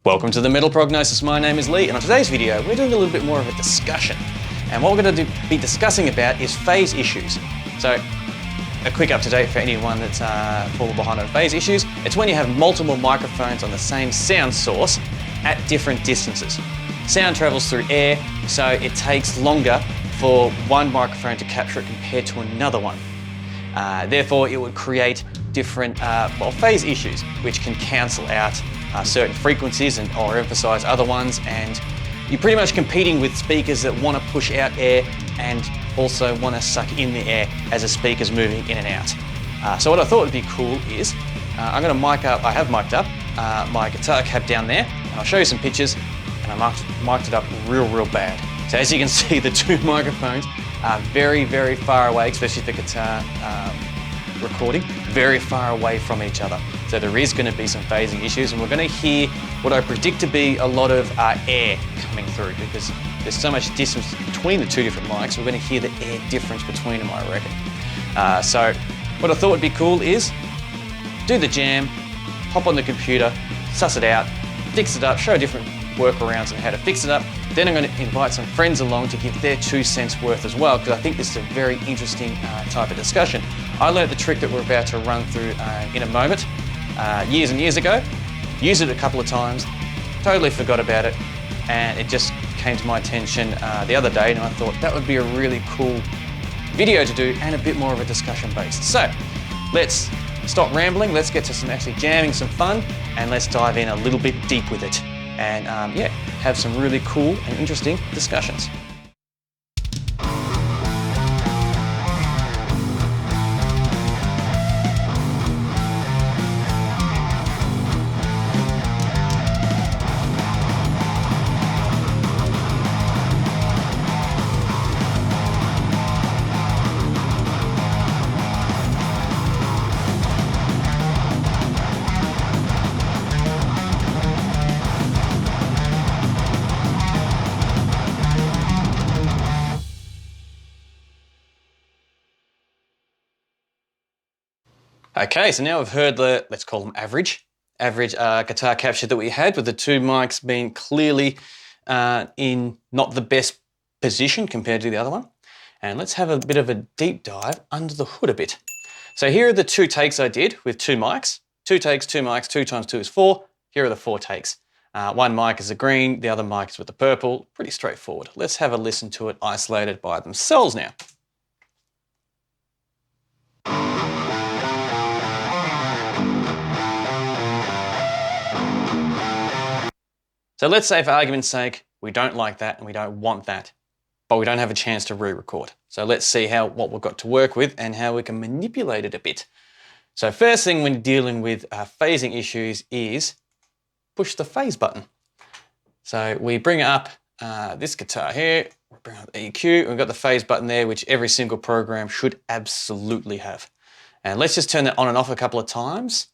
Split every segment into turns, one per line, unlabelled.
Welcome to the Metal Prognosis. My name is Lee, and on today's video we're doing a little bit more of a discussion. And what we're going to be discussing about is phase issues. So a quick up-to-date for anyone that's fallen behind on phase issues. It's when you have multiple microphones on the same sound source at different distances. Sound travels through air, so it takes longer for one microphone to capture it compared to another one. Therefore, it would create different phase issues, which can cancel out certain frequencies or emphasize other ones, and you're pretty much competing with speakers that want to push out air and also want to suck in the air as a speaker's moving in and out. So what I thought would be cool is I'm going to mic up, I have mic'd up my guitar cab down there, and I'll show you some pictures, and I mic'd it up real bad. So as you can see, the two microphones are very far away, especially the guitar recording, very far away from each other. So there is going to be some phasing issues, and we're going to hear what I predict to be a lot of air coming through, because there's so much distance between the two different mics. We're going to hear the air difference between them, I reckon. So what I thought would be cool is do the jam, hop on the computer, suss it out, fix it up, show different workarounds on how to fix it up. Then I'm going to invite some friends along to give their 2 cents worth as well, because I think this is a very interesting type of discussion. I learned the trick that we're about to run through in a moment years and years ago, used it a couple of times, totally forgot about it, and it just came to my attention the other day, and I thought that would be a really cool video to do and a bit more of a discussion based. So let's stop rambling, let's get to some actually jamming some fun, and let's dive in a little bit deep with it, and have some really cool and interesting discussions. Okay, so now we've heard the, let's call them average guitar capture that we had, with the two mics being clearly in not the best position compared to the other one. And let's have a bit of a deep dive under the hood a bit. So here are the 2 takes I did with 2 mics. 2 takes, 2 mics, 2 times 2 is 4. Here are the 4 takes. One mic is the green, the other mic is with the purple. Pretty straightforward. Let's have a listen to it isolated by themselves now. So let's say, for argument's sake, we don't like that and we don't want that, but we don't have a chance to re-record. So let's see what we've got to work with and how we can manipulate it a bit. So first thing when dealing with phasing issues is push the phase button. So we bring up this guitar here, we bring up the EQ, and we've got the phase button there, which every single program should absolutely have. And let's just turn that on and off a couple of times.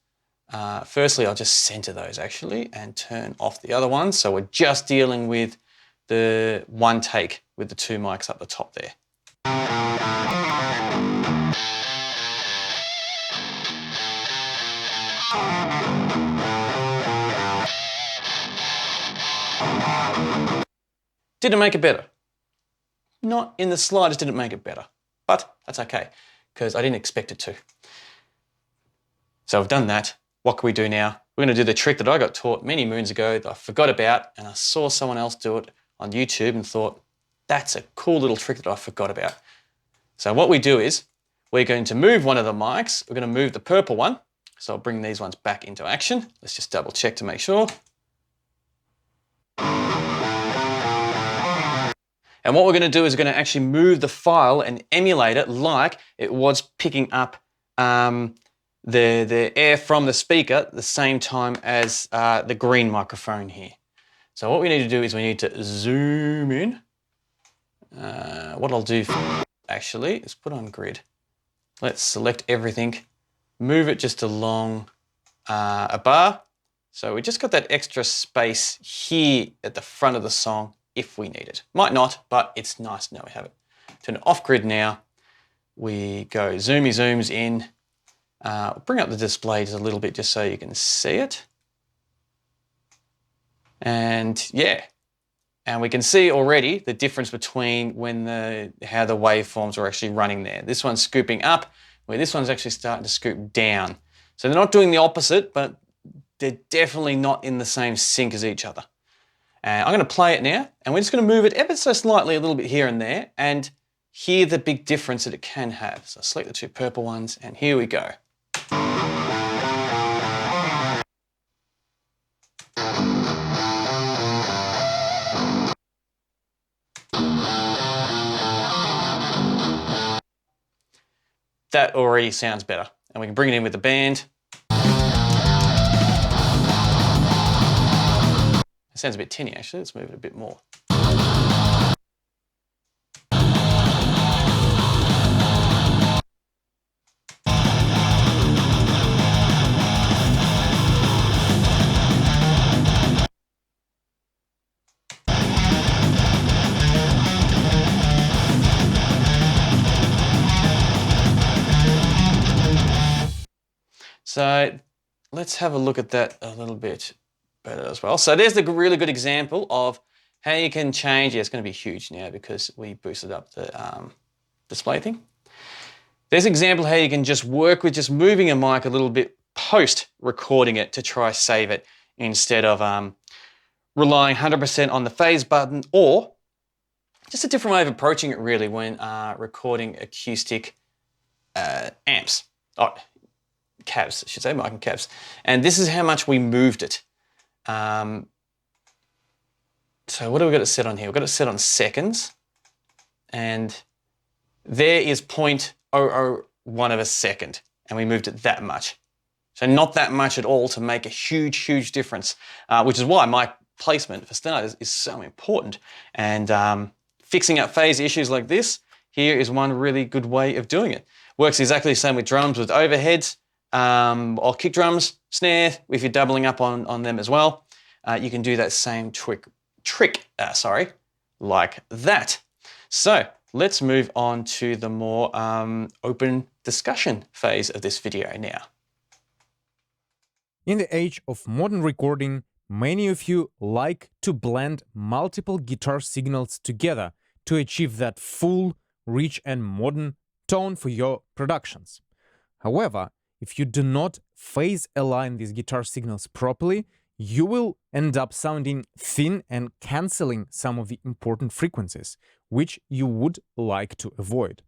Firstly, I'll just center those actually and turn off the other ones. So we're just dealing with the 1 take with the 2 mics up the top there. Didn't make it better. Not in the slightest didn't make it better, but that's okay, because I didn't expect it to. So I've done that. What can we do now? We're going to do the trick that I got taught many moons ago that I forgot about, and I saw someone else do it on YouTube and thought, that's a cool little trick that I forgot about. So what we do is we're going to move one of the mics. We're going to move the purple one. So I'll bring these ones back into action. Let's just double check to make sure. And what we're going to do is we're going to actually move the file and emulate it like it was picking up the air from the speaker at the same time as the green microphone here. So what we need to do is we need to zoom in. What I'll do actually is put on grid. Let's select everything, move it just along a bar. So we just got that extra space here at the front of the song if we need it. Might not, but it's nice now we have it. Turn it off grid now. We go zooms in. Bring up the display just a little bit just so you can see it. And yeah, and we can see already the difference between how the waveforms are actually running there. This one's scooping up, where this one's actually starting to scoop down. So they're not doing the opposite, but they're definitely not in the same sync as each other. And I'm going to play it now, and we're just going to move it ever so slightly a little bit here and there, and hear the big difference that it can have. So select the two purple ones, and here we go. That already sounds better. And we can bring it in with the band. It sounds a bit tinny actually, let's move it a bit more. So let's have a look at that a little bit better as well. So there's the really good example of how you can change. Yeah, it's going to be huge now because we boosted up the display thing. There's an example how you can just work with just moving a mic a little bit post recording it to try save it instead of relying 100% on the phase button, or just a different way of approaching it really when recording acoustic amps. Cabs, I should say, mic and cabs. And this is how much we moved it. So what do we got it set on here? We've got it set on seconds. And there is 0.001 of a second. And we moved it that much. So not that much at all to make a huge, huge difference, which is why mic placement for starters is so important. And fixing up phase issues like this, here is one really good way of doing it. Works exactly the same with drums, with overheads. Or kick drums, snare, if you're doubling up on them as well. You can do that same trick, like that. So let's move on to the more open discussion phase of this video now.
In the age of modern recording, many of you like to blend multiple guitar signals together to achieve that full, rich and modern tone for your productions. However, if you do not phase align these guitar signals properly, you will end up sounding thin and cancelling some of the important frequencies, which you would like to avoid.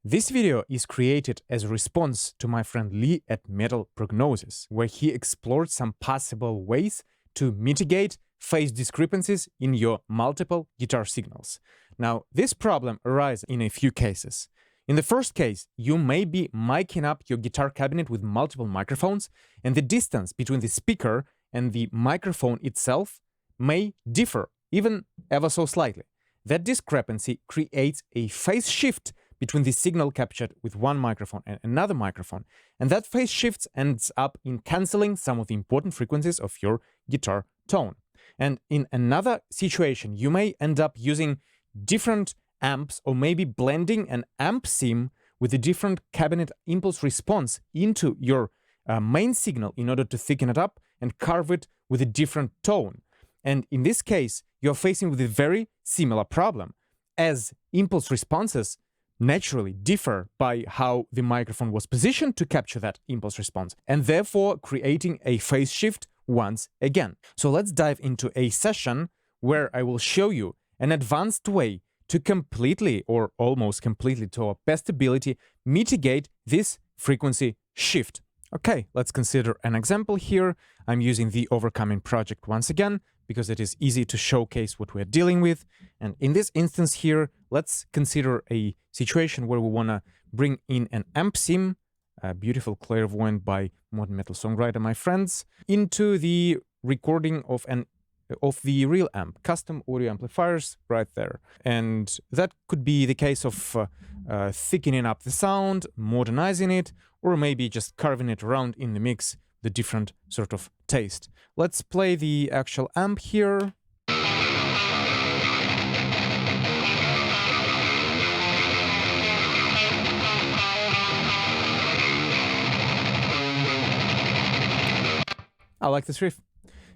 This video is created as a response to my friend Lee at Metal Prognosis, where he explored some possible ways to mitigate phase discrepancies in your multiple guitar signals. Now, this problem arises in a few cases. In the first case, you may be miking up your guitar cabinet with multiple microphones, and the distance between the speaker and the microphone itself may differ, even ever so slightly. That discrepancy creates a phase shift between the signal captured with one microphone and another microphone, and that phase shift ends up in cancelling some of the important frequencies of your guitar tone. And in another situation, you may end up using different amps, or maybe blending an amp sim with a different cabinet impulse response into your main signal in order to thicken it up and carve it with a different tone. And in this case, you're facing with a very similar problem, as impulse responses naturally differ by how the microphone was positioned to capture that impulse response, and therefore creating a phase shift once again. So let's dive into a session where I will show you an advanced way to completely, or almost completely to our best ability, mitigate this frequency shift. Okay, let's consider an example here. I'm using the Overcoming project once again, because it is easy to showcase what we're dealing with. And in this instance here, let's consider a situation where we want to bring in an amp sim, a beautiful clairvoyant by modern metal songwriter, my friends, into the recording of the real amp, custom audio amplifiers right there. And that could be the case of thickening up the sound, modernizing it, or maybe just carving it around in the mix, the different sort of taste. Let's play the actual amp here. I like this riff.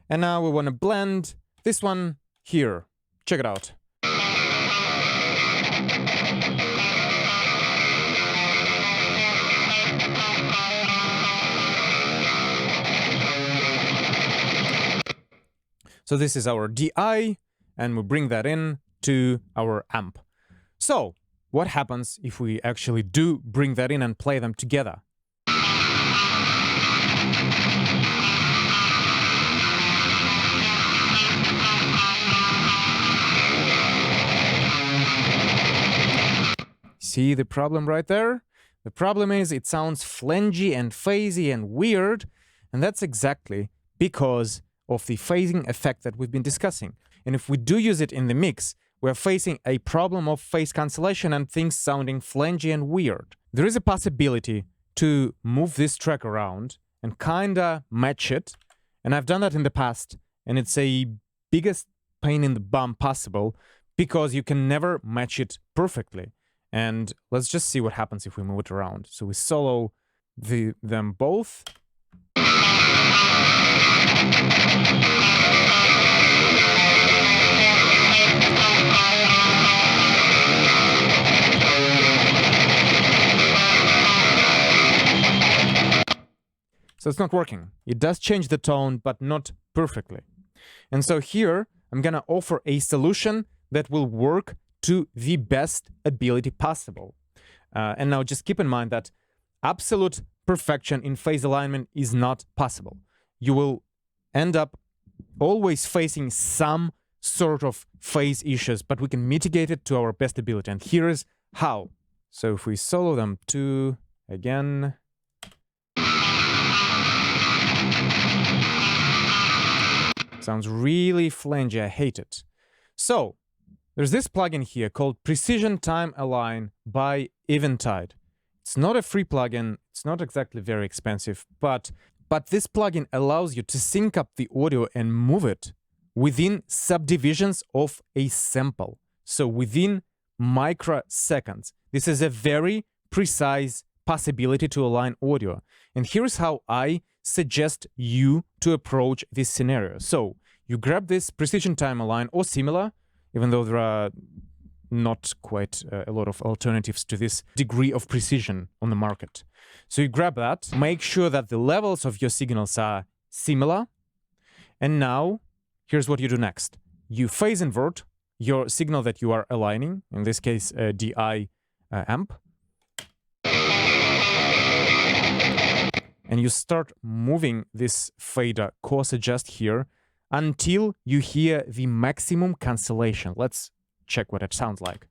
And now we want to blend This one here. Check it out. So this is our DI, and we bring that in to our amp. So what happens if we actually do bring that in and play them together? See the problem right there? The problem is it sounds flangy and phasey and weird, and that's exactly because of the phasing effect that we've been discussing. And if we do use it in the mix, we're facing a problem of phase cancellation and things sounding flangy and weird. There is a possibility to move this track around and kinda match it, and I've done that in the past, and it's a biggest pain in the bum possible because you can never match it perfectly. And let's just see what happens if we move it around. So we solo them both. So it's not working. It does change the tone, but not perfectly. And so here, I'm gonna offer a solution that will work to the best ability possible. And now just keep in mind that absolute perfection in phase alignment is not possible. You will end up always facing some sort of phase issues, but we can mitigate it to our best ability. And here's how. So if we solo them two again. Sounds really flangy, I hate it. So there's this plugin here called Precision Time Align by Eventide. It's not a free plugin, it's not exactly very expensive, but this plugin allows you to sync up the audio and move it within subdivisions of a sample. So within microseconds. This is a very precise possibility to align audio. And here's how I suggest you to approach this scenario. So you grab this Precision Time Align or similar, even though there are not quite a lot of alternatives to this degree of precision on the market. So you grab that, make sure that the levels of your signals are similar. And now, here's what you do next. You phase invert your signal that you are aligning, in this case, a DI amp. And you start moving this fader coarse adjust here until you hear the maximum cancellation. Let's check what it sounds like.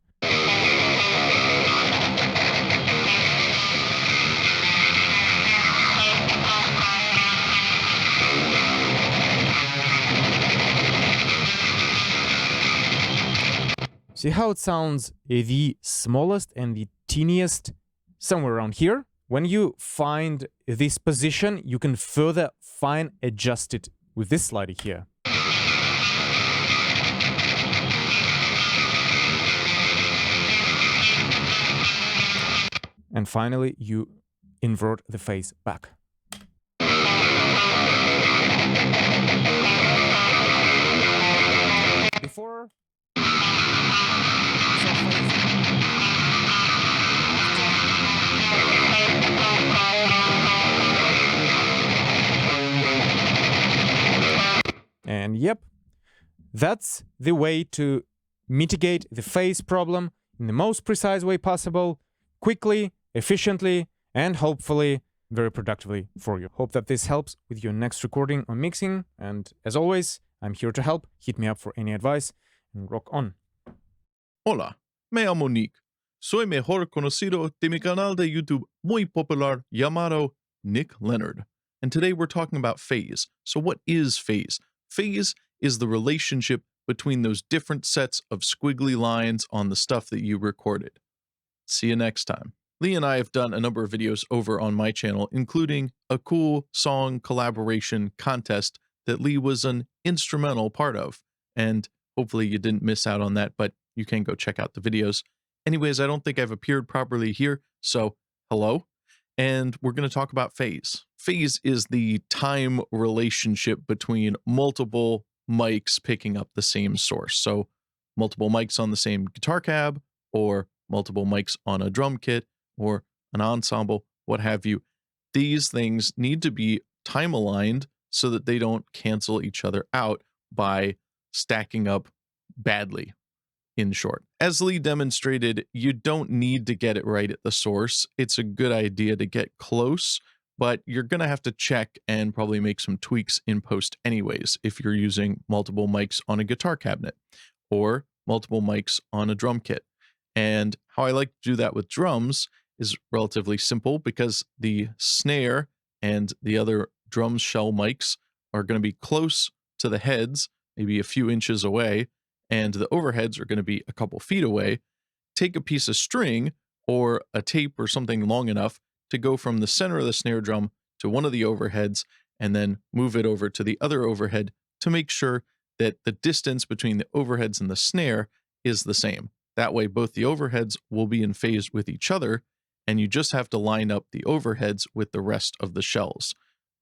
See how it sounds the smallest and the teeniest somewhere around here? When you find this position, you can further fine adjust it with this slider here. And finally, you invert the phase back. Before, and yep, that's the way to mitigate the phase problem in the most precise way possible, quickly, efficiently, and hopefully very productively for you. Hope that this helps with your next recording or mixing. And as always, I'm here to help. Hit me up for any advice and rock on.
Hola, me llamo Nick. Soy mejor conocido de mi canal de YouTube muy popular llamado Nick Leonard. And today we're talking about phase. So what is phase? Phase is the relationship between those different sets of squiggly lines on the stuff that you recorded. See you next time. Lee and I have done a number of videos over on my channel, including a cool song collaboration contest that Lee was an instrumental part of. And hopefully you didn't miss out on that, but you can go check out the videos. Anyways, I don't think I've appeared properly here, so hello. And we're going to talk about phase. Phase is the time relationship between multiple mics picking up the same source. So multiple mics on the same guitar cab, or multiple mics on a drum kit, or an ensemble, what have you. These things need to be time aligned so that they don't cancel each other out by stacking up badly, in short. As Lee demonstrated, you don't need to get it right at the source. It's a good idea to get close, but you're going to have to check and probably make some tweaks in post anyways if you're using multiple mics on a guitar cabinet or multiple mics on a drum kit. And how I like to do that with drums is relatively simple, because the snare and the other drum shell mics are going to be close to the heads, maybe a few inches away, and the overheads are going to be a couple feet away. Take a piece of string or a tape or something long enough to go from the center of the snare drum to one of the overheads, and then move it over to the other overhead to make sure that the distance between the overheads and the snare is the same. That way, both the overheads will be in phase with each other, and you just have to line up the overheads with the rest of the shells,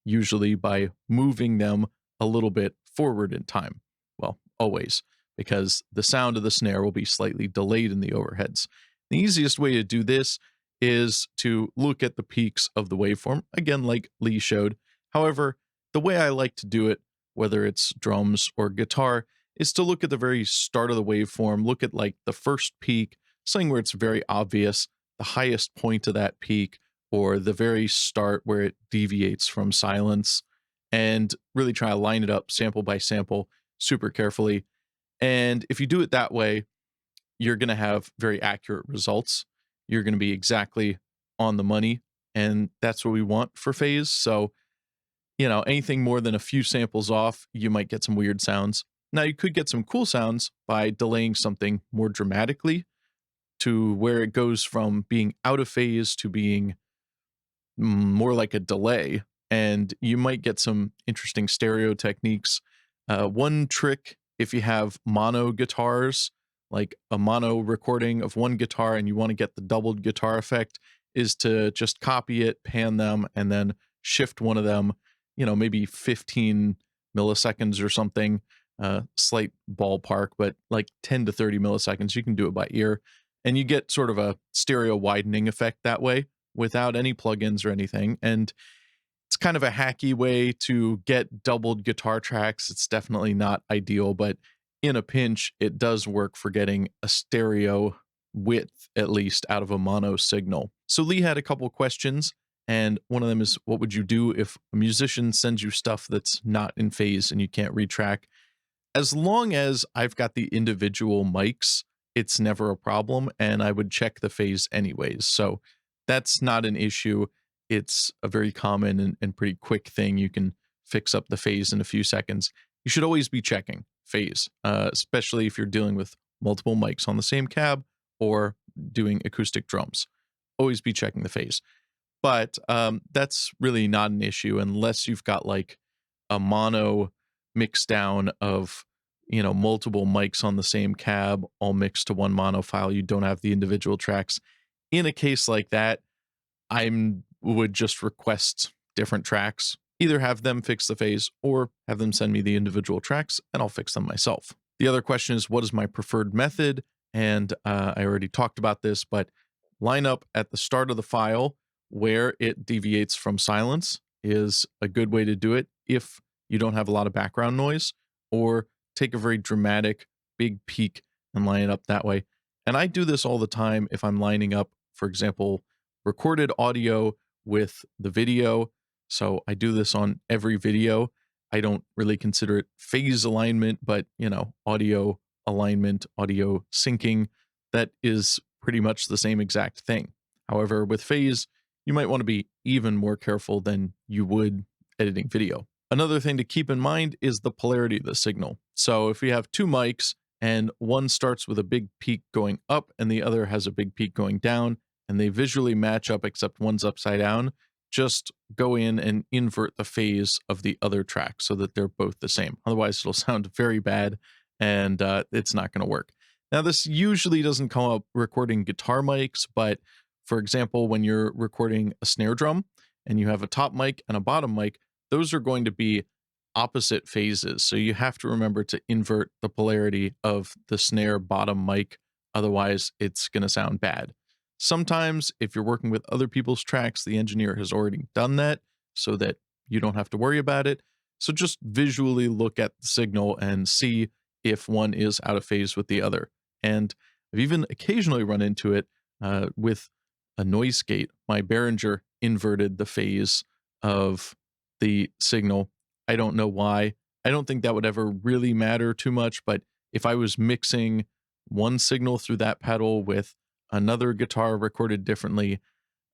usually by moving them a little bit forward in time. Well, always, because the sound of the snare will be slightly delayed in the overheads. The easiest way to do this is to look at the peaks of the waveform, again, like Lee showed. However, the way I like to do it, whether it's drums or guitar, is to look at the very start of the waveform, look at like the first peak, something where it's very obvious, the highest point of that peak, or the very start where it deviates from silence, and really try to line it up sample by sample super carefully. And if you do it that way, you're going to have very accurate results. You're going to be exactly on the money, and that's what we want for phase. So, anything more than a few samples off, you might get some weird sounds. Now, you could get some cool sounds by delaying something more dramatically to where it goes from being out of phase to being more like a delay, and you might get some interesting stereo techniques. One trick, if you have mono guitars, like a mono recording of one guitar and you want to get the doubled guitar effect, is to just copy it, pan them, and then shift one of them, maybe 15 milliseconds or something, slight ballpark, but like 10 to 30 milliseconds. You can do it by ear, and you get sort of a stereo widening effect that way without any plugins or anything. And it's kind of a hacky way to get doubled guitar tracks. It's definitely not ideal, but in a pinch, it does work for getting a stereo width, at least, out of a mono signal. So Lee had a couple questions, and one of them is, what would you do if a musician sends you stuff that's not in phase and you can't retrack? As long as I've got the individual mics, it's never a problem, and I would check the phase anyways. So that's not an issue. It's a very common and pretty quick thing. You can fix up the phase in a few seconds. You should always be checking phase, especially if you're dealing with multiple mics on the same cab or doing acoustic drums. Always be checking the phase. But that's really not an issue unless you've got like a mono mix down of, multiple mics on the same cab all mixed to one mono file. You don't have the individual tracks. In a case like that, I would just request different tracks, either have them fix the phase or have them send me the individual tracks and I'll fix them myself. The other question is, what is my preferred method? And I already talked about this, but line up at the start of the file where it deviates from silence is a good way to do it if you don't have a lot of background noise, or take a very dramatic big peak and line it up that way. And I do this all the time if I'm lining up, for example, recorded audio with the video. So I do this on every video. I don't really consider it phase alignment, but audio alignment, audio syncing, that is pretty much the same exact thing. However, with phase, you might want to be even more careful than you would editing video. Another thing to keep in mind is the polarity of the signal. So if we have two mics and one starts with a big peak going up and the other has a big peak going down, and they visually match up except one's upside down, just go in and invert the phase of the other track so that they're both the same. Otherwise, it'll sound very bad and it's not going to work. Now, this usually doesn't come up recording guitar mics, but for example, when you're recording a snare drum and you have a top mic and a bottom mic, those are going to be opposite phases. So you have to remember to invert the polarity of the snare bottom mic. Otherwise, it's going to sound bad. Sometimes if you're working with other people's tracks, the engineer has already done that so that you don't have to worry about it. So just visually look at the signal and see if one is out of phase with the other. And I've even occasionally run into it with a noise gate. My Behringer inverted the phase of the signal. I don't know why. I don't think that would ever really matter too much, but if I was mixing one signal through that pedal with another guitar recorded differently,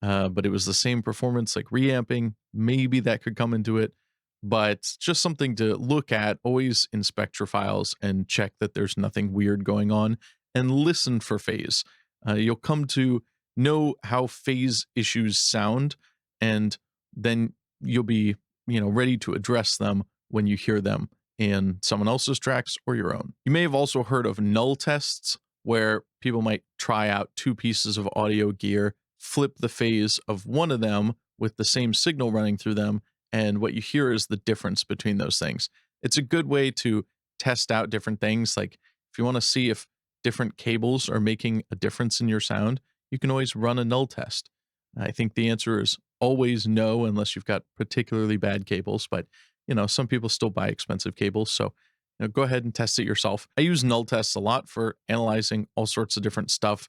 but it was the same performance, like reamping, maybe that could come into it. But just something to look at. Always inspect your files and check that there's nothing weird going on, and listen for phase. You'll come to know how phase issues sound, and then you'll be, ready to address them when you hear them in someone else's tracks or your own. You may have also heard of null tests, where people might try out two pieces of audio gear, flip the phase of one of them with the same signal running through them, and what you hear is the difference between those things. It's a good way to test out different things. Like if you want to see if different cables are making a difference in your sound, you can always run a null test. I think the answer is always no, unless you've got particularly bad cables, but some people still buy expensive cables. So go ahead and test it yourself. I use null tests a lot for analyzing all sorts of different stuff,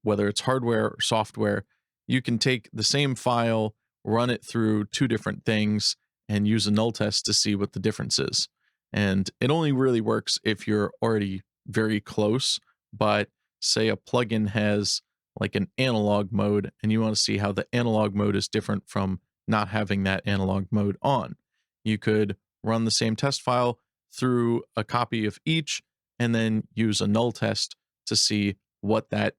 whether it's hardware or software. You can take the same file, run it through two different things, and use a null test to see what the difference is. And it only really works if you're already very close, but say a plugin has like an analog mode, and you want to see how the analog mode is different from not having that analog mode on. You could run the same test file through a copy of each, and then use a null test to see what that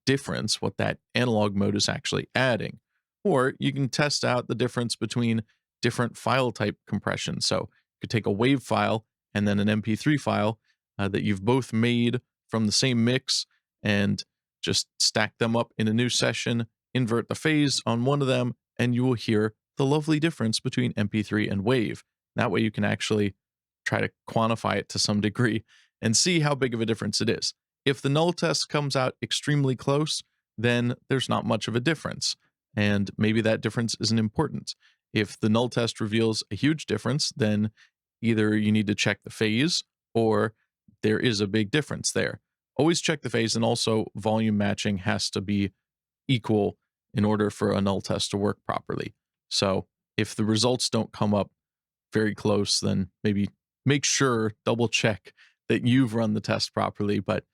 difference, what that analog mode is actually adding. Or you can test out the difference between different file type compression. So you could take a WAV file and then an MP3 file that you've both made from the same mix, and just stack them up in a new session, invert the phase on one of them, and you will hear the lovely difference between MP3 and WAV. That way you can actually try to quantify it to some degree and see how big of a difference it is. If the null test comes out extremely close, then there's not much of a difference, and maybe that difference isn't important. If the null test reveals a huge difference, then either you need to check the phase, or there is a big difference there. Always check the phase, and also volume matching has to be equal in order for a null test to work properly. So if the results don't come up very close, then maybe make sure, double check that you've run the test properly. But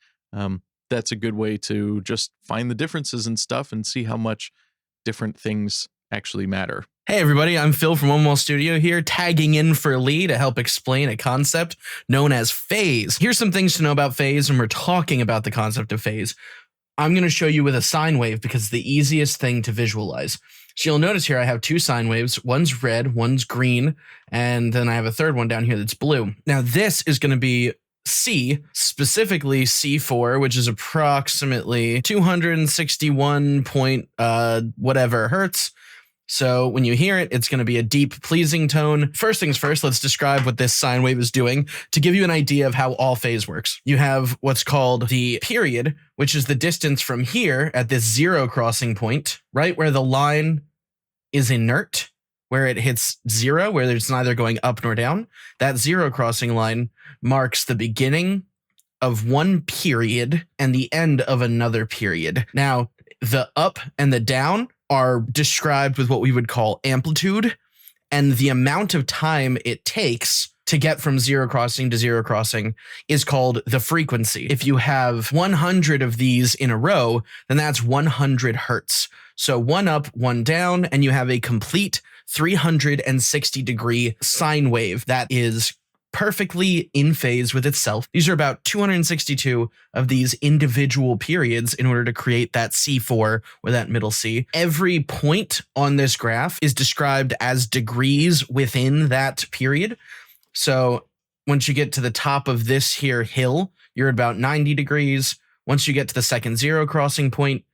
that's a good way to just find the differences and stuff and see how much different things actually matter.
Hey everybody, I'm Phil from One Wall Studio here, tagging in for Lee to help explain a concept known as phase. Here's some things to know about phase when we're talking about the concept of phase. I'm going to show you with a sine wave because it's the easiest thing to visualize. So you'll notice here I have two sine waves. One's red, one's green, and then I have a third one down here that's blue. Now this is going to be C, specifically C4, which is approximately 261 point whatever hertz. So when you hear it, it's going to be a deep, pleasing tone. First things first, let's describe what this sine wave is doing to give you an idea of how all phase works. You have what's called the period, which is the distance from here at this zero crossing point, right where the line is inert, where it hits zero, where it's neither going up nor down. That zero crossing line marks the beginning of one period and the end of another period. Now, the up and the down are described with what we would call amplitude, and the amount of time it takes to get from zero crossing to zero crossing is called the frequency. If you have 100 of these in a row, then that's 100 hertz. So one up, one down, and you have a complete 360-degree sine wave that is perfectly in phase with itself. These are about 262 of these individual periods in order to create that C4 or that middle C. Every point on this graph is described as degrees within that period. So once you get to the top of this here hill, you're at about 90 degrees. Once you get to the second zero crossing point,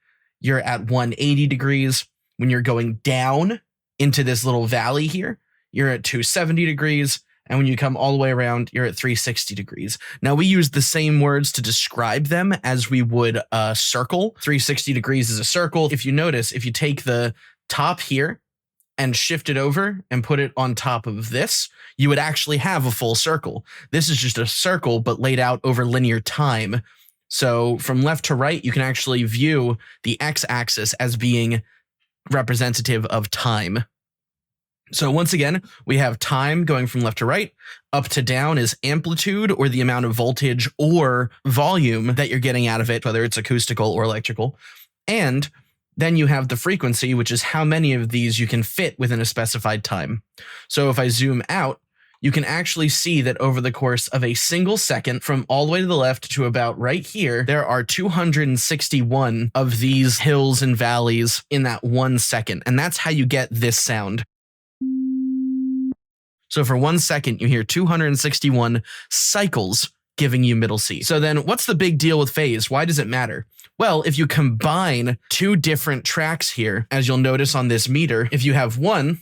you're at 180 degrees. When you're going down into this little valley here, you're at 270 degrees. And when you come all the way around, you're at 360 degrees. Now, we use the same words to describe them as we would a circle. 360 degrees is a circle. If you notice, if you take the top here and shift it over and put it on top of this, you would actually have a full circle. This is just a circle, but laid out over linear time. So from left to right, you can actually view the x-axis as being representative of time. So once again, we have time going from left to right. Up to down is amplitude, or the amount of voltage or volume that you're getting out of it, whether it's acoustical or electrical. And then you have the frequency, which is how many of these you can fit within a specified time. So if I zoom out, you can actually see that over the course of a single second, from all the way to the left to about right here, there are 261 of these hills and valleys in that 1 second. And that's how you get this sound. So for 1 second, you hear 261 cycles giving you middle C. So then what's the big deal with phase? Why does it matter? Well, if you combine two different tracks here, as you'll notice on this meter, if you have one,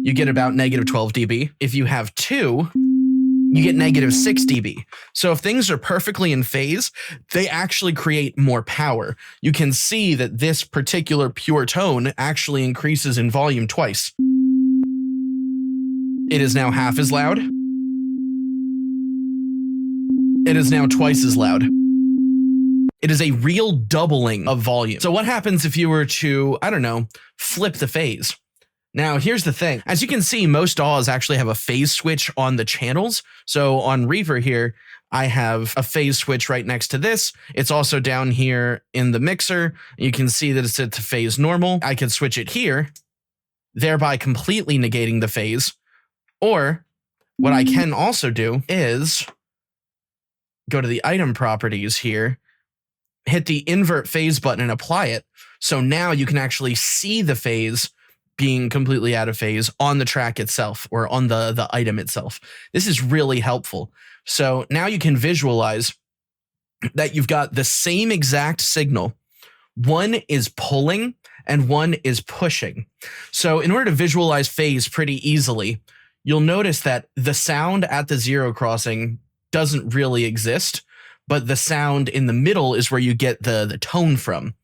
you get about -12 dB. If you have two, you get -6 dB. So if things are perfectly in phase, they actually create more power. You can see that this particular pure tone actually increases in volume twice. It is now half as loud. It is now twice as loud. It is a real doubling of volume. So what happens if you were to, I don't know, flip the phase? Now, here's the thing. As you can see, most DAWs actually have a phase switch on the channels. So on Reaver here, I have a phase switch right next to this. It's also down here in the mixer. You can see that it's set to phase normal. I could switch it here, thereby completely negating the phase. Or what I can also do is go to the item properties here, hit the invert phase button and apply it. So now you can actually see the phase being completely out of phase on the track itself, or on the item itself. This is really helpful. So now you can visualize that you've got the same exact signal. One is pulling and one is pushing. So in order to visualize phase pretty easily, you'll notice that the sound at the zero crossing doesn't really exist, but the sound in the middle is where you get the tone from.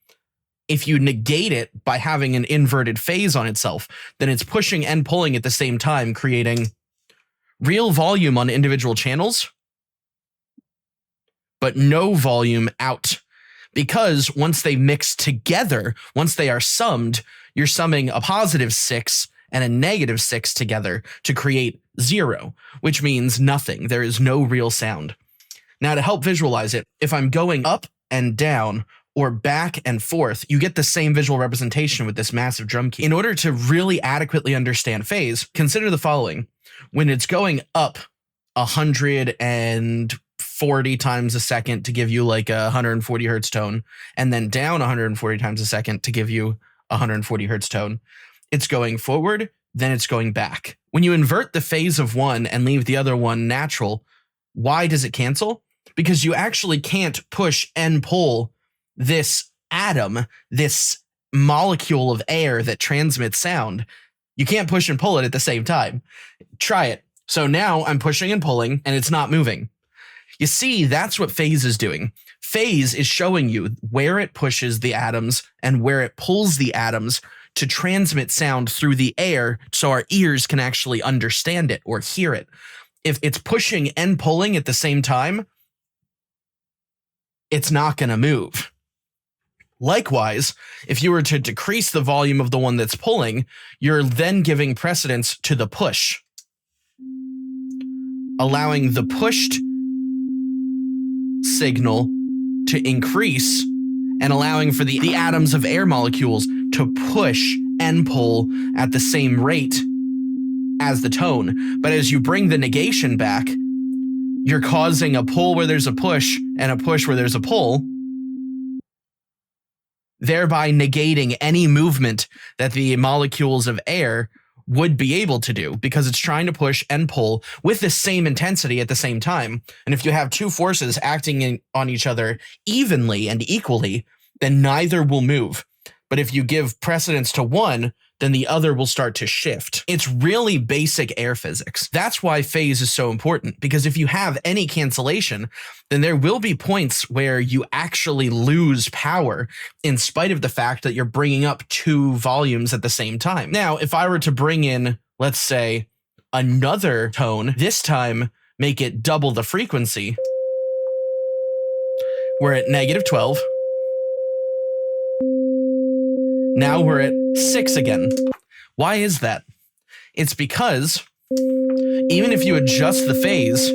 If you negate it by having an inverted phase on itself, then it's pushing and pulling at the same time, creating real volume on individual channels, but no volume out. Because once they mix together, once they are summed, you're summing a +6 and a -6 together to create 0, which means nothing. There is no real sound. Now, to help visualize it, if I'm going up and down or back and forth, you get the same visual representation with this massive drum key. In order to really adequately understand phase, consider the following. When it's going up 140 times a second to give you like a 140 hertz tone, and then down 140 times a second to give you a 140 hertz tone, it's going forward, then it's going back. When you invert the phase of one and leave the other one natural, why does it cancel? Because you actually can't push and pull this atom, this molecule of air that transmits sound. You can't push and pull it at the same time. Try it. So now I'm pushing and pulling and it's not moving. You see, that's what phase is doing. Phase is showing you where it pushes the atoms and where it pulls the atoms to transmit sound through the air so our ears can actually understand it or hear it. If it's pushing and pulling at the same time, it's not going to move. Likewise, if you were to decrease the volume of the one that's pulling, you're then giving precedence to the push, allowing the pushed signal to increase and allowing for the atoms of air molecules to push and pull at the same rate as the tone. But as you bring the negation back, you're causing a pull where there's a push and a push where there's a pull, thereby negating any movement that the molecules of air would be able to do, because it's trying to push and pull with the same intensity at the same time. And if you have two forces acting on each other evenly and equally, then neither will move. But if you give precedence to one, then the other will start to shift. It's really basic air physics. That's why phase is so important, because if you have any cancellation, then there will be points where you actually lose power in spite of the fact that you're bringing up two volumes at the same time. Now, if I were to bring in, let's say, another tone, this time make it double the frequency, we're at -12. Now we're at 6 again. Why is that? It's because even if you adjust the phase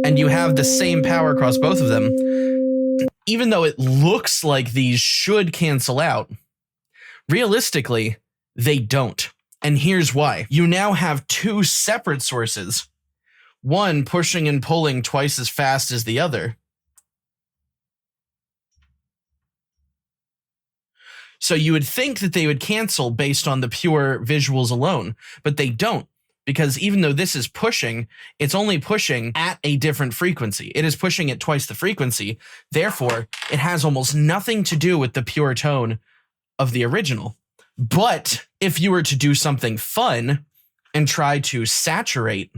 and you have the same power across both of them, even though it looks like these should cancel out, realistically, they don't. And here's why. You now have two separate sources, one pushing and pulling twice as fast as the other. So you would think that they would cancel based on the pure visuals alone, but they don't, because even though this is pushing, it's only pushing at a different frequency. It is pushing at twice the frequency. Therefore, it has almost nothing to do with the pure tone of the original. But if you were to do something fun and try to saturate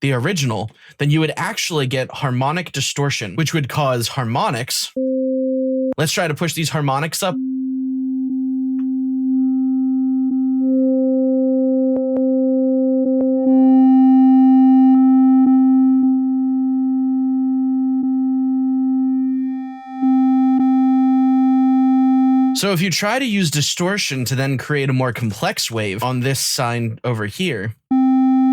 the original, then you would actually get harmonic distortion, which would cause harmonics. Let's try to push these harmonics up. So if you try to use distortion to then create a more complex wave on this sine over here,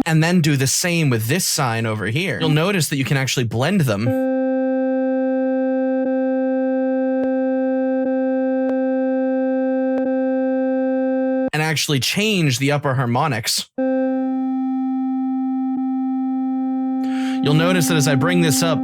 and then do the same with this sine over here, you'll notice that you can actually blend them. And actually change the upper harmonics. You'll notice that as I bring this up,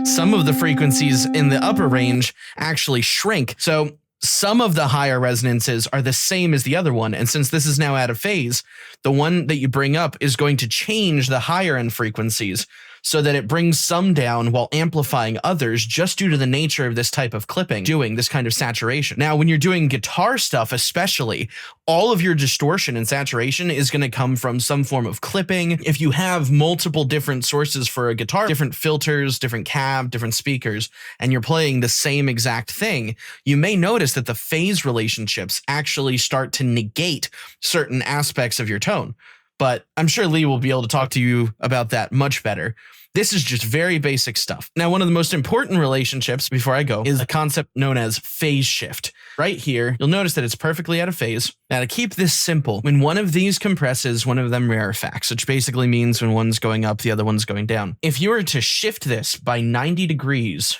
some of the frequencies in the upper range actually shrink. So some of the higher resonances are the same as the other one. And since this is now out of phase, the one that you bring up is going to change the higher end frequencies so that it brings some down while amplifying others, just due to the nature of this type of clipping, doing this kind of saturation. Now, when you're doing guitar stuff, especially, all of your distortion and saturation is going to come from some form of clipping. If you have multiple different sources for a guitar, different filters, different cab, different speakers, and you're playing the same exact thing, you may notice that the phase relationships actually start to negate certain aspects of your tone. But I'm sure Lee will be able to talk to you about that much better. This is just very basic stuff. Now, one of the most important relationships, before I go, is a concept known as phase shift. Right here, you'll notice that it's perfectly out of phase. Now, to keep this simple, when one of these compresses, one of them rarefacs, which basically means when one's going up, the other one's going down. If you were to shift this by 90 degrees,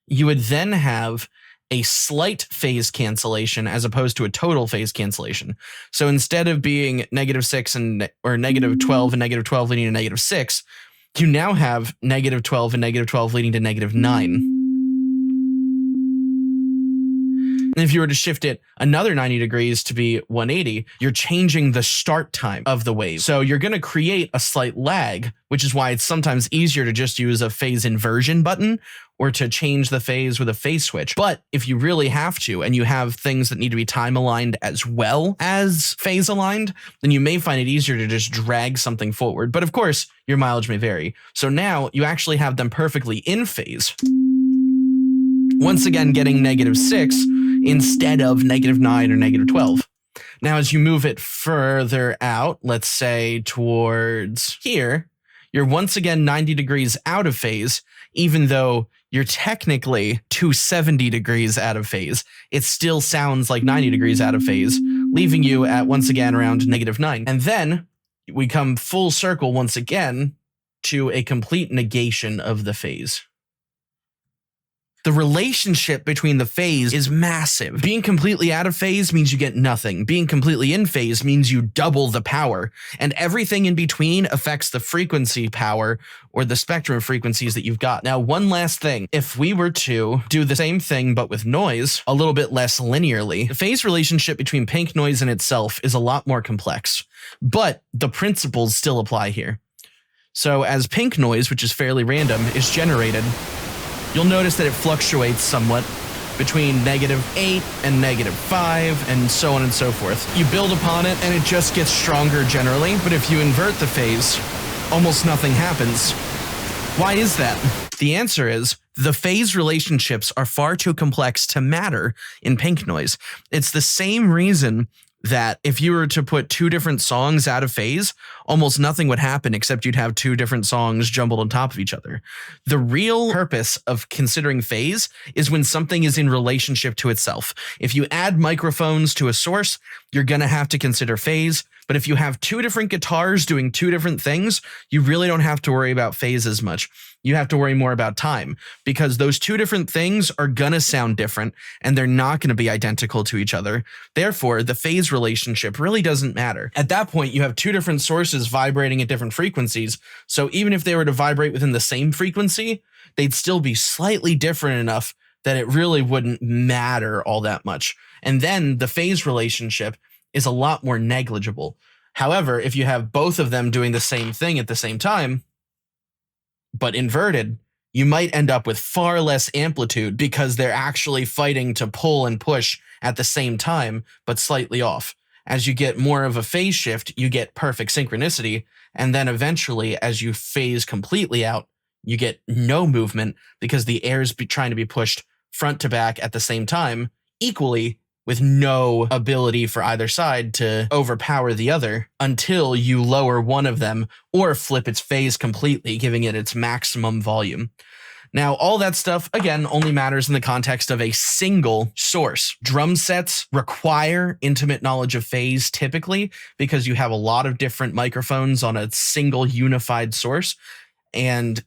you would then have a slight phase cancellation as opposed to a total phase cancellation. So instead of being -6 or -12 and -12 leading to -6, you now have -12 and -12 leading to -9. And if you were to shift it another 90 degrees to be 180, you're changing the start time of the wave. So you're going to create a slight lag, which is why it's sometimes easier to just use a phase inversion button or to change the phase with a phase switch. But if you really have to, and you have things that need to be time aligned as well as phase aligned, then you may find it easier to just drag something forward. But of course, your mileage may vary. So now you actually have them perfectly in phase. Once again, getting -6 instead of -9 or -12. Now, as you move it further out, let's say towards here, you're once again 90 degrees out of phase, even though you're technically 270 degrees out of phase. It still sounds like 90 degrees out of phase, leaving you at once again around -9. And then we come full circle once again to a complete negation of the phase. The relationship between the phase is massive. Being completely out of phase means you get nothing. Being completely in phase means you double the power. And everything in between affects the frequency power or the spectrum of frequencies that you've got. Now, one last thing. If we were to do the same thing but with noise, a little bit less linearly, the phase relationship between pink noise and itself is a lot more complex. But the principles still apply here. So as pink noise, which is fairly random, is generated, you'll notice that it fluctuates somewhat between -8 and -5 and so on and so forth. You build upon it and it just gets stronger generally, but if you invert the phase, almost nothing happens. Why is that? The answer is the phase relationships are far too complex to matter in pink noise. It's the same reason that if you were to put two different songs out of phase, almost nothing would happen except you'd have two different songs jumbled on top of each other. The real purpose of considering phase is when something is in relationship to itself. If you add microphones to a source, you're going to have to consider phase. But if you have two different guitars doing two different things, you really don't have to worry about phase as much. You have to worry more about time because those two different things are going to sound different and they're not going to be identical to each other. Therefore, the phase relationship really doesn't matter. At that point, you have two different sources vibrating at different frequencies. So even if they were to vibrate within the same frequency, they'd still be slightly different enough that it really wouldn't matter all that much. And then the phase relationship is a lot more negligible. However, if you have both of them doing the same thing at the same time, but inverted, you might end up with far less amplitude because they're actually fighting to pull and push at the same time, but slightly off. As you get more of a phase shift, you get perfect synchronicity. And then eventually, as you phase completely out, you get no movement because the air is trying to be pushed front to back at the same time, equally, with no ability for either side to overpower the other until you lower one of them or flip its phase completely, giving it its maximum volume. Now, all that stuff, again, only matters in the context of a single source. Drum sets require intimate knowledge of phase typically because you have a lot of different microphones on a single unified source, and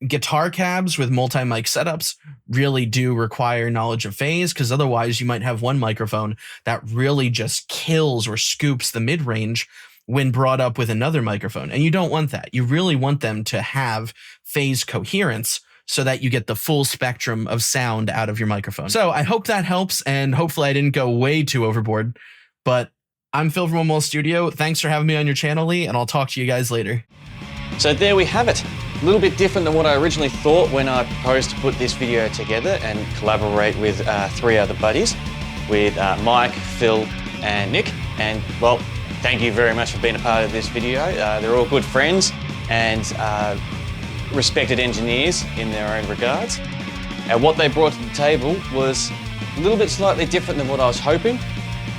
guitar cabs with multi-mic setups really do require knowledge of phase because otherwise you might have one microphone that really just kills or scoops the mid-range when brought up with another microphone. And you don't want that. You really want them to have phase coherence so that you get the full spectrum of sound out of your microphone. So I hope that helps, and hopefully I didn't go way too overboard. But I'm Phil from One Wall Studio. Thanks for having me on your channel, Lee, and I'll talk to you guys later.
So there we have it. A little bit different than what I originally thought when I proposed to put this video together and collaborate with three other buddies, with Mike, Phil, and Nick. And well, thank you very much for being a part of this video. They're all good friends and respected engineers in their own regards. And what they brought to the table was a little bit slightly different than what I was hoping,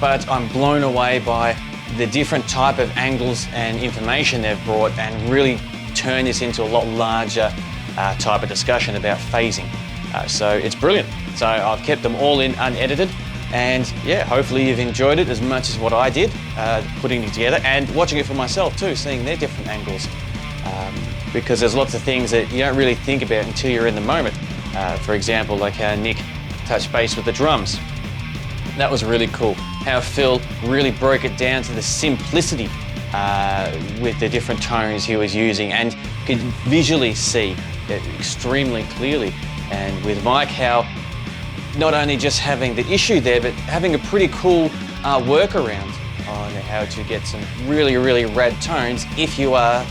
but I'm blown away by the different type of angles and information they've brought and really turn this into a lot larger type of discussion about phasing. So it's brilliant. So I've kept them all in unedited, and yeah, hopefully you've enjoyed it as much as what I did, putting it together and watching it for myself too, seeing their different angles. Because there's lots of things that you don't really think about until you're in the moment. For example, like how Nick touched base with the drums. That was really cool. How Phil really broke it down to the simplicity with the different tones he was using and could visually see it extremely clearly. And with Mike, how not only just having the issue there, but having a pretty cool workaround on how to get some really, really rad tones if you are,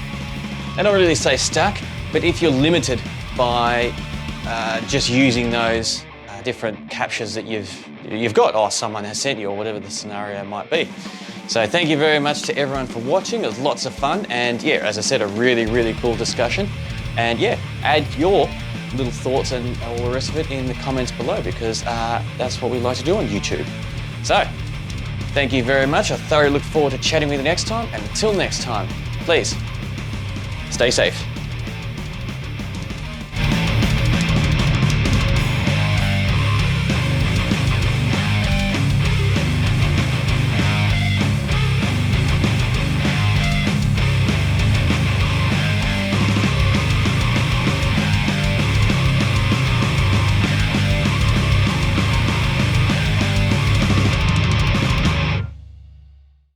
I don't really say stuck, but if you're limited by just using those different captures that you've got, or someone has sent you, or whatever the scenario might be. So thank you very much to everyone for watching. It was lots of fun, and yeah, as I said, a really, really cool discussion. And yeah, add your little thoughts and all the rest of it in the comments below, because that's what we like to do on YouTube. So thank you very much. I thoroughly look forward to chatting with you next time, and until next time, please stay safe.